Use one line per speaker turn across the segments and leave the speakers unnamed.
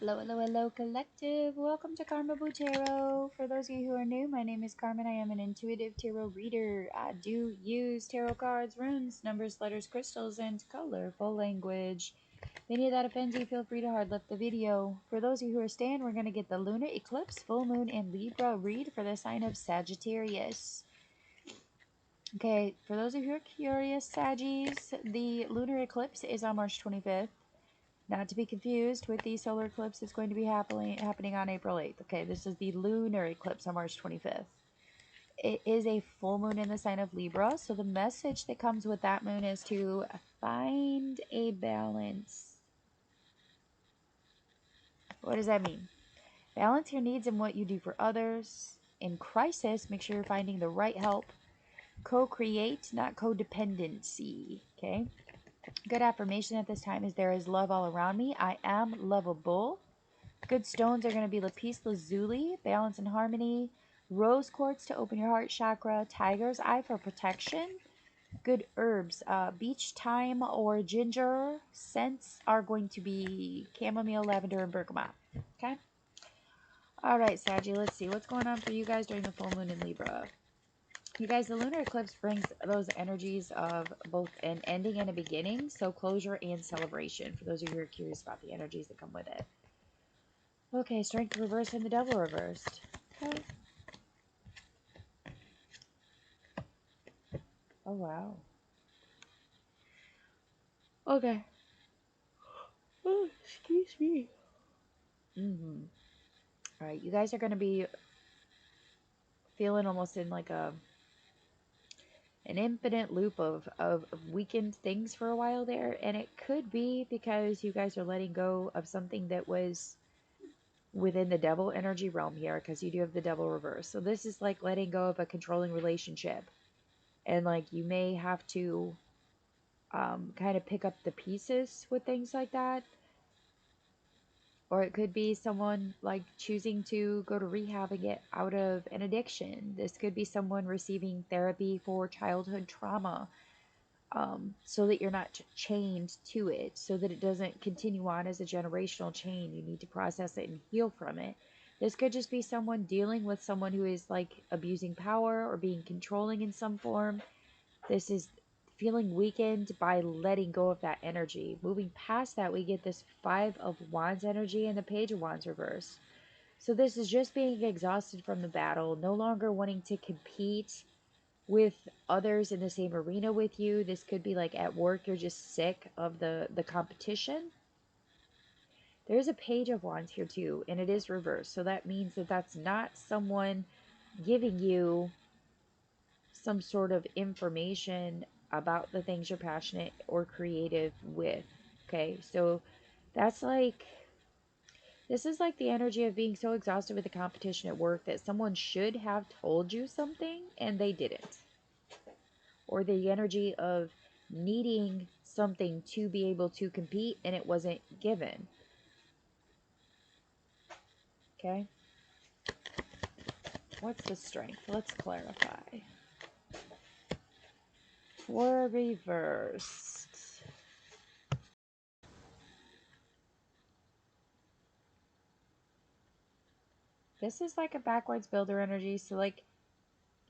Hello, hello, hello, collective. Welcome to Carmaboo Tarot. For those of you who are new, my name is Carmen. I am an intuitive tarot reader. I do use tarot cards, runes, numbers, letters, crystals, and colorful language. If any of that offends you, feel free to hard left the video. For those of you who are staying, we're going to get the Lunar, Eclipse, Full Moon, and Libra read for the sign of Sagittarius. Okay, for those of you who are curious, Saggies, the Lunar Eclipse is on March 25th. Not to be confused with the solar eclipse that's going to be happening on April 8th. Okay, this is the lunar eclipse on March 25th. It is a full moon in the sign of Libra, so the message that comes with that moon is to find a balance. What does that mean? Balance your needs and what you do for others. In crisis, make sure you're finding the right help. Co-create, not codependency. Okay? Good affirmation at this time is there is love all around me. I am lovable. Good stones are going to be lapis lazuli, balance and harmony. Rose quartz to open your heart chakra. Tiger's eye for protection. Good herbs, beach thyme or ginger. Scents are going to be chamomile, lavender, and bergamot. Okay? All right, Saggy, let's see. What's going on for you guys during the full moon in Libra? You guys, the lunar eclipse brings those energies of both an ending and a beginning, so closure and celebration, for those of you who are curious about the energies that come with it. Okay, strength reversed and the devil reversed. Okay. Oh, wow. Okay. Oh, excuse me. All right, you guys are going to be feeling almost in like an infinite loop of weakened things for a while there. And it could be because you guys are letting go of something that was within the devil energy realm here, because you do have the devil reverse. So this is like letting go of a controlling relationship. And like you may have to kind of pick up the pieces with things like that. Or it could be someone like choosing to go to rehab and get out of an addiction. This could be someone receiving therapy for childhood trauma, so that you're not chained to it, so that it doesn't continue on as a generational chain. You need to process it and heal from it. This could just be someone dealing with someone who is like abusing power or being controlling in some form. This is feeling weakened by letting go of that energy. Moving past that, we get this Five of Wands energy and the Page of Wands reverse. So this is just being exhausted from the battle, no longer wanting to compete with others in the same arena with you. This could be like at work, you're just sick of the competition. There's a Page of Wands here too, and it is reversed. So that means that that's not someone giving you some sort of information about the things you're passionate or creative with. Okay, so that's like, this is like the energy of being so exhausted with the competition at work that someone should have told you something and they didn't. Or the energy of needing something to be able to compete and it wasn't given. Okay, what's the strength? Let's clarify. For reversed, this is like a backwards builder energy. So like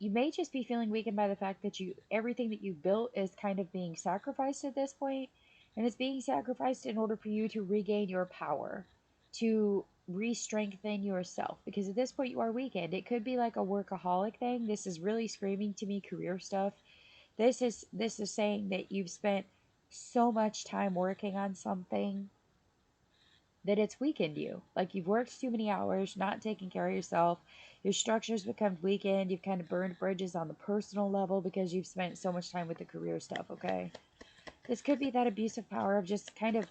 you may just be feeling weakened by the fact that everything that you built is kind of being sacrificed at this point, and it's being sacrificed in order for you to regain your power, to re-strengthen yourself, because at this point you are weakened. It could be like a workaholic thing. This is really screaming to me career stuff. This is saying that you've spent so much time working on something that it's weakened you. Like you've worked too many hours, not taking care of yourself. Your structure's become weakened. You've kind of burned bridges on the personal level because you've spent so much time with the career stuff, okay? This could be that abusive power of just kind of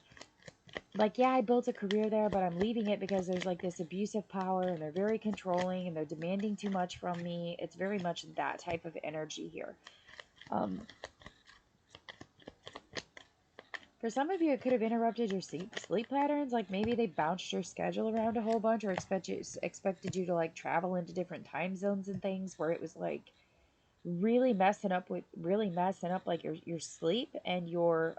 like, yeah, I built a career there, but I'm leaving it because there's like this abusive power and they're very controlling and they're demanding too much from me. It's very much that type of energy here. For some of you, it could have interrupted your sleep patterns. Like maybe they bounced your schedule around a whole bunch, or expected you to like travel into different time zones and things, where it was like really messing up like your sleep and your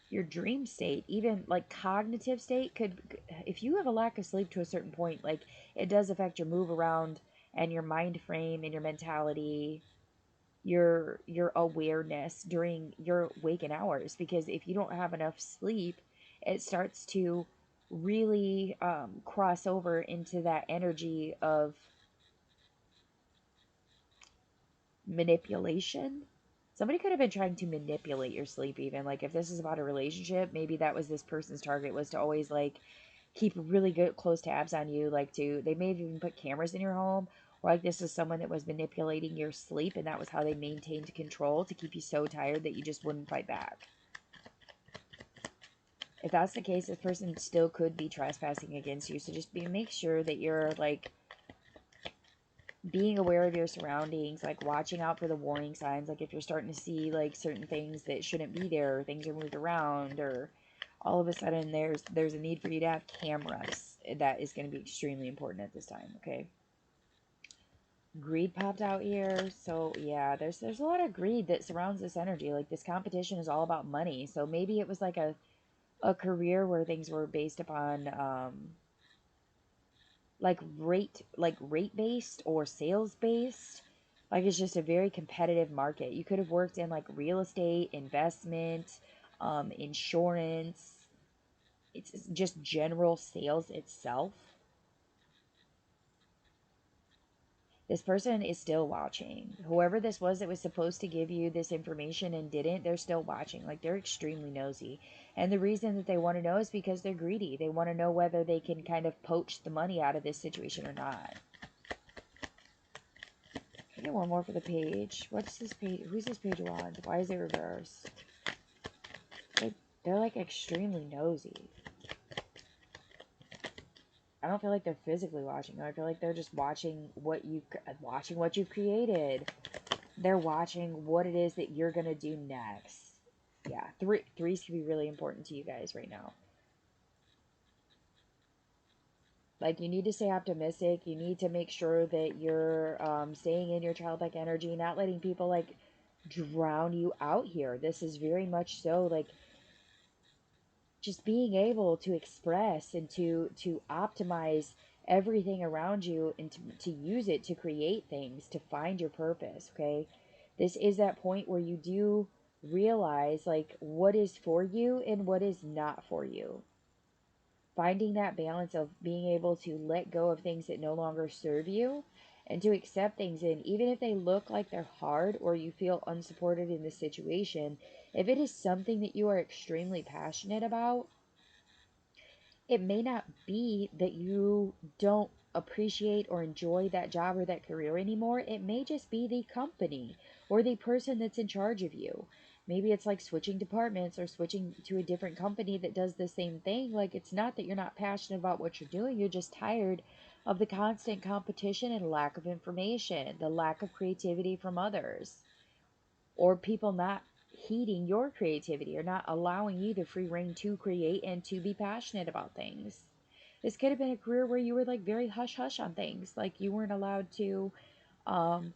your dream state, even like cognitive state could, if you have a lack of sleep to a certain point, like it does affect your move around and your mind frame and your mentality, your awareness during your waking hours, because if you don't have enough sleep, it starts to really cross over into that energy of manipulation. Somebody could have been trying to manipulate your sleep, even like if this is about a relationship, maybe that was this person's target, was to always like keep really good close tabs on you, like to, they may have even put cameras in your home, or like this is someone that was manipulating your sleep and that was how they maintained control to keep you so tired that you just wouldn't fight back. If that's the case, this person still could be trespassing against you, so just make sure that you're like being aware of your surroundings, like watching out for the warning signs, like if you're starting to see like certain things that shouldn't be there, or things are moved around, or all of a sudden there's a need for you to have cameras. That is going to be extremely important at this time. Okay, greed popped out here, so yeah, there's a lot of greed that surrounds this energy. Like this competition is all about money, so maybe it was like a career where things were based upon like rate based or sales based. Like it's just a very competitive market. You could have worked in like real estate, investment, insurance. It's just general sales itself. This person is still watching. Whoever this was that was supposed to give you this information and didn't, they're still watching. Like they're extremely nosy. And the reason that they want to know is because they're greedy. They want to know whether they can kind of poach the money out of this situation or not. I get one more for the page. What's this page? Who's this page of wands? Why is it reversed? They're like extremely nosy. I don't feel like they're physically watching. I feel like they're just watching what you've created. They're watching what it is that you're gonna do next. Yeah, threes can be really important to you guys right now. Like you need to stay optimistic. You need to make sure that you're staying in your childlike energy, not letting people like drown you out here. This is very much so like just being able to express and to optimize everything around you and to use it to create things, to find your purpose. Okay, this is that point where you do realize like what is for you and what is not for you, finding that balance of being able to let go of things that no longer serve you and to accept things in, even if they look like they're hard or you feel unsupported in the situation. If it is something that you are extremely passionate about, it may not be that you don't appreciate or enjoy that job or that career anymore. It may just be the company or the person that's in charge of you. Maybe it's like switching departments or switching to a different company that does the same thing. Like it's not that you're not passionate about what you're doing, you're just tired of the constant competition and lack of information, the lack of creativity from others, or people not heeding your creativity or not allowing you the free reign to create and to be passionate about things. This could have been a career where you were like very hush hush on things. Like you weren't allowed to um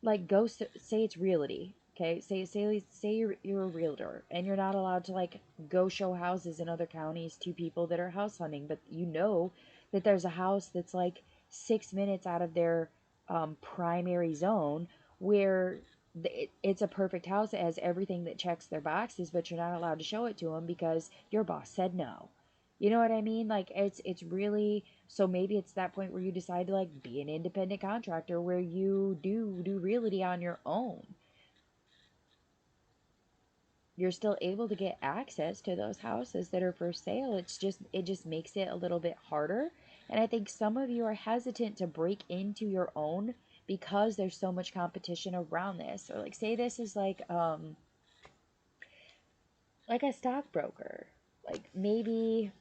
like go say it's realty. Okay, say you're a realtor and you're not allowed to like go show houses in other counties to people that are house hunting, but you know that there's a house that's like 6 minutes out of their primary zone where it's a perfect house. It has everything that checks their boxes, but you're not allowed to show it to them because your boss said no. You know what I mean? Like it's really, so maybe it's that point where you decide to like be an independent contractor where you do realty on your own. You're still able to get access to those houses that are for sale. It just makes it a little bit harder. And I think some of you are hesitant to break into your own because there's so much competition around this. Or like say this is like a stockbroker. Like maybe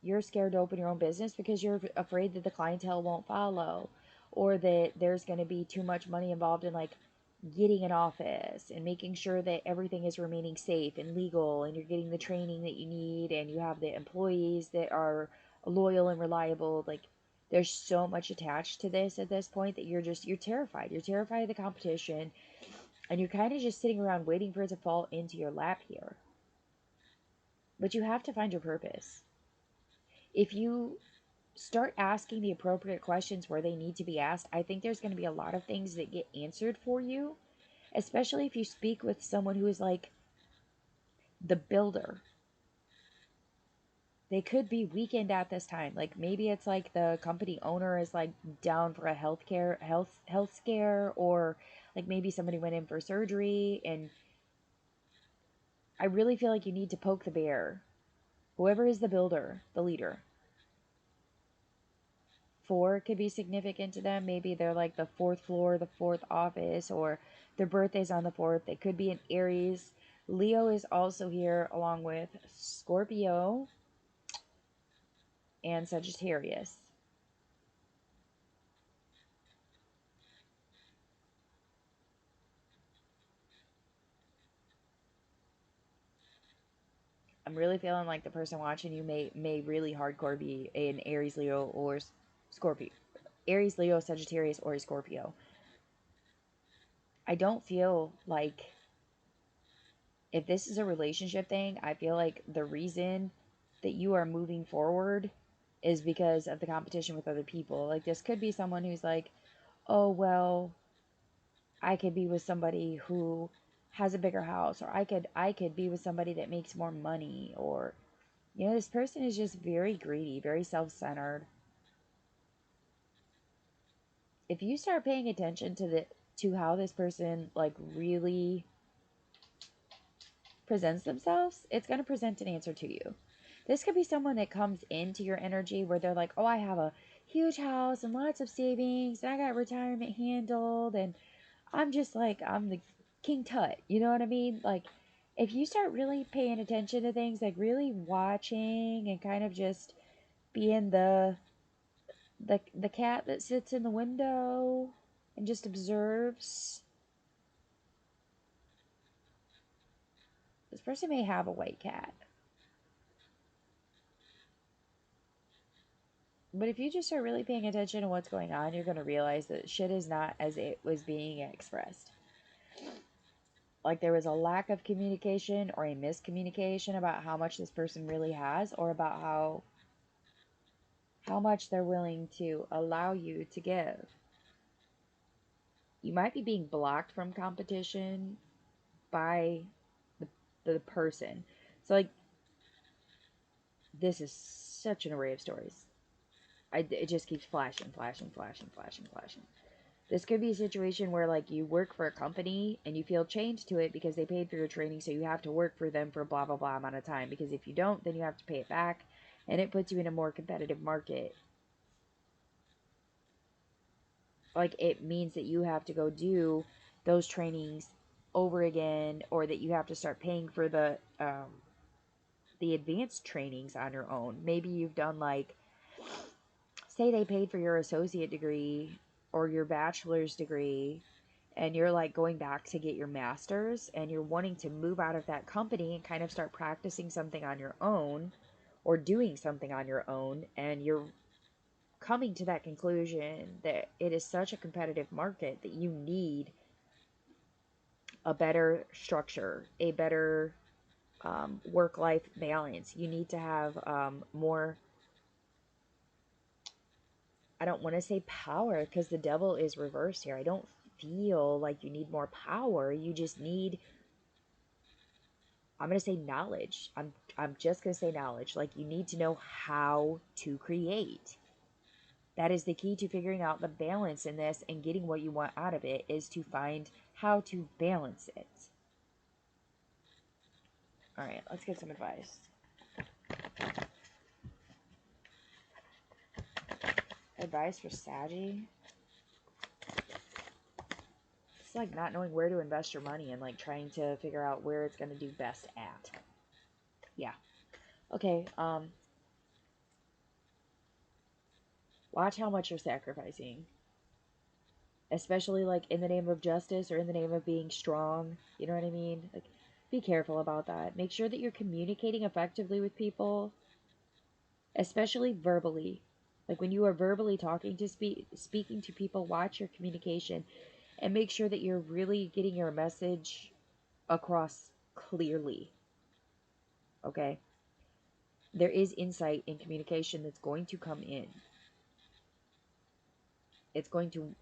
you're scared to open your own business because you're afraid that the clientele won't follow, or that there's going to be too much money involved in like getting an office and making sure that everything is remaining safe and legal and you're getting the training that you need and you have the employees that are loyal and reliable. Like there's so much attached to this at this point that you're terrified. You're terrified of the competition and you're kind of just sitting around waiting for it to fall into your lap here. But you have to find your purpose. If you start asking the appropriate questions where they need to be asked, I think there's going to be a lot of things that get answered for you, especially if you speak with someone who is like the builder. They could be weakened at this time. Like maybe it's like the company owner is like down for a health scare, or like maybe somebody went in for surgery, and I really feel like you need to poke the bear. Whoever is the builder, the leader. 4 could be significant to them. Maybe they're like the fourth floor, the fourth office, or their birthday's on the 4th. They could be an Aries. Leo is also here along with Scorpio and Sagittarius. I'm really feeling like the person watching you may really hardcore be an Aries, Leo, or Scorpio. Aries, Leo, Sagittarius, or a Scorpio. I don't feel like, if this is a relationship thing, I feel like the reason that you are moving forward is because of the competition with other people. Like this could be someone who's like, "Oh, well, I could be with somebody who has a bigger house, or I could be with somebody that makes more money, or this person is just very greedy, very self-centered." If you start paying attention to how this person like really presents themselves, it's going to present an answer to you. This could be someone that comes into your energy where they're like, "Oh, I have a huge house and lots of savings, and I got retirement handled, and I'm just like, I'm the King Tut." You know what I mean? Like, if you start really paying attention to things, like really watching and kind of just being the cat that sits in the window and just observes, this person may have a white cat. But if you just start really paying attention to what's going on, you're going to realize that shit is not as it was being expressed. Like there was a lack of communication or a miscommunication about how much this person really has, or about how much they're willing to allow you to give. You might be being blocked from competition by the, the person. So like this is such an array of stories. It just keeps flashing, flashing, flashing, flashing, flashing. This could be a situation where like you work for a company and you feel chained to it because they paid for your training, so you have to work for them for blah blah blah amount of time, because if you don't, then you have to pay it back, and it puts you in a more competitive market. Like it means that you have to go do those trainings over again, or that you have to start paying for the advanced trainings on your own. Maybe you've done like, say they paid for your associate degree or your bachelor's degree, and you're like going back to get your master's, and you're wanting to move out of that company and kind of start practicing something on your own, or doing something on your own, and you're coming to that conclusion that it is such a competitive market that you need a better structure, a better work life balance. You need to have more, I don't want to say power, because the devil is reversed here. I don't feel like you need more power. You just need, I'm going to say knowledge. I'm just going to say knowledge. Like you need to know how to create. That is the key to figuring out the balance in this and getting what you want out of it, is to find how to balance it. All right, let's get some advice. Advice for Saggy. It's like not knowing where to invest your money and like trying to figure out where it's going to do best at. Yeah. Okay, watch how much you're sacrificing. Especially like in the name of justice or in the name of being strong. You know what I mean? Like be careful about that. Make sure that you're communicating effectively with people, especially verbally. Like when you are verbally talking to speaking to people, watch your communication and make sure that you're really getting your message across clearly. Okay? there is insight and communication that's going to come in. It's going to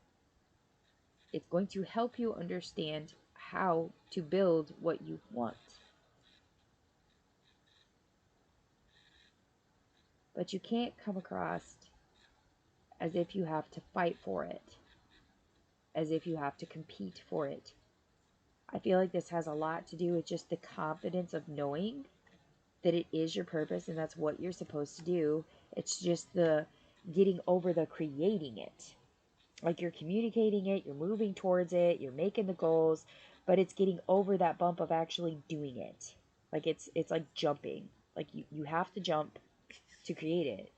help you understand how to build what you want. But you can't come across as if you have to fight for it, as if you have to compete for it. I feel like this has a lot to do with just the confidence of knowing that it is your purpose and that's what you're supposed to do. It's just the getting over the creating it. Like you're communicating it, you're moving towards it, you're making the goals, but it's getting over that bump of actually doing it. Like it's like jumping. Like you have to jump to create it.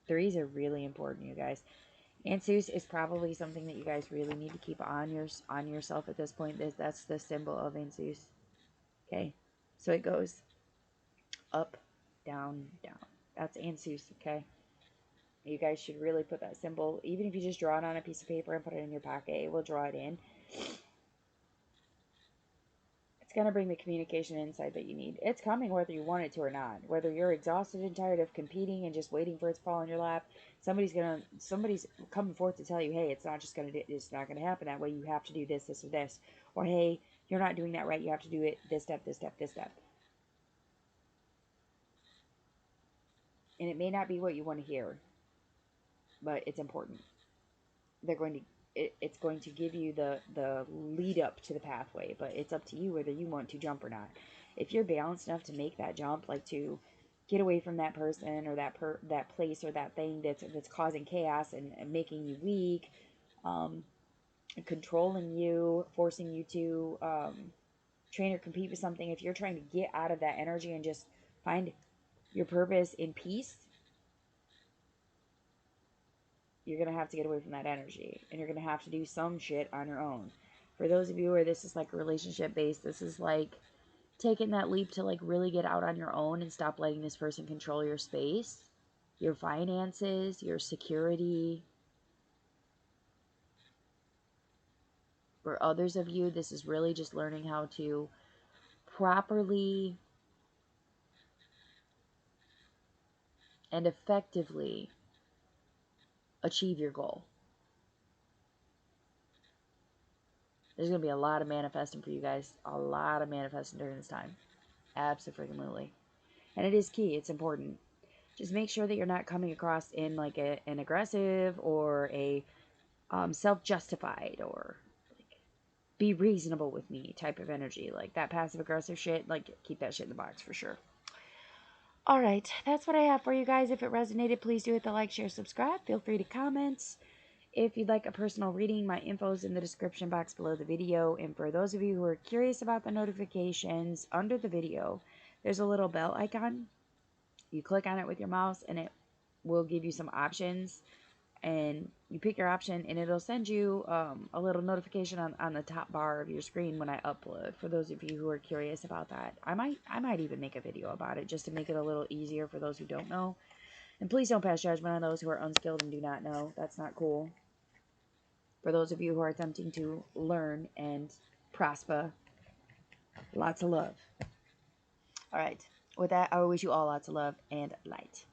Threes are really important, you guys. Ansus is probably something that you guys really need to keep on yourself at this point. That's the symbol of Ansus. Okay, so it goes up, down, down. That's Ansus. Okay, you guys should really put that symbol, even if you just draw it on a piece of paper and put it in your pocket. It will draw it in. It's going to bring the communication insight that you need. It's coming whether you want it to or not. Whether you're exhausted and tired of competing and just waiting for it to fall in your lap, somebody's coming forth to tell you, hey, it's not gonna happen that way. You have to do this, this, or this. Or hey, you're not doing that right. You have to do it this step, this step, this step. And it may not be what you want to hear, but it's important. They're going to it's going to give you the lead up to the pathway, but it's up to you whether you want to jump or not. If you're balanced enough to make that jump, like to get away from that person or that place or that thing that's causing chaos and making you weak, um, controlling you, forcing you to train or compete with something. If you're trying to get out of that energy and just find your purpose in peace, you're going to have to get away from that energy and you're going to have to do some shit on your own. For those of you where this is like relationship based, this is like taking that leap to like really get out on your own and stop letting this person control your space, your finances, your security. For others of you, this is really just learning how to properly and effectively achieve your goal. There's going to be a lot of manifesting for you guys. A lot of manifesting during this time. Absolutely. And it is key. It's important. Just make sure that you're not coming across in like an aggressive or a self-justified or like be reasonable with me type of energy. Like that passive aggressive shit, like keep that shit in the box for sure. All right, that's what I have for you guys. If it resonated, please do hit the like, share, subscribe. Feel free to comment. If you'd like a personal reading, my info is in the description box below the video. And for those of you who are curious about the notifications, under the video, there's a little bell icon. You click on it with your mouse and it will give you some options. And you pick your option and it'll send you a little notification on the top bar of your screen when I upload. For those of you who are curious about that, I might even make a video about it just to make it a little easier for those who don't know. And please don't pass judgment on those who are unskilled and do not know. That's not cool. For those of you who are attempting to learn and prosper, lots of love. All right. With that, I wish you all lots of love and light.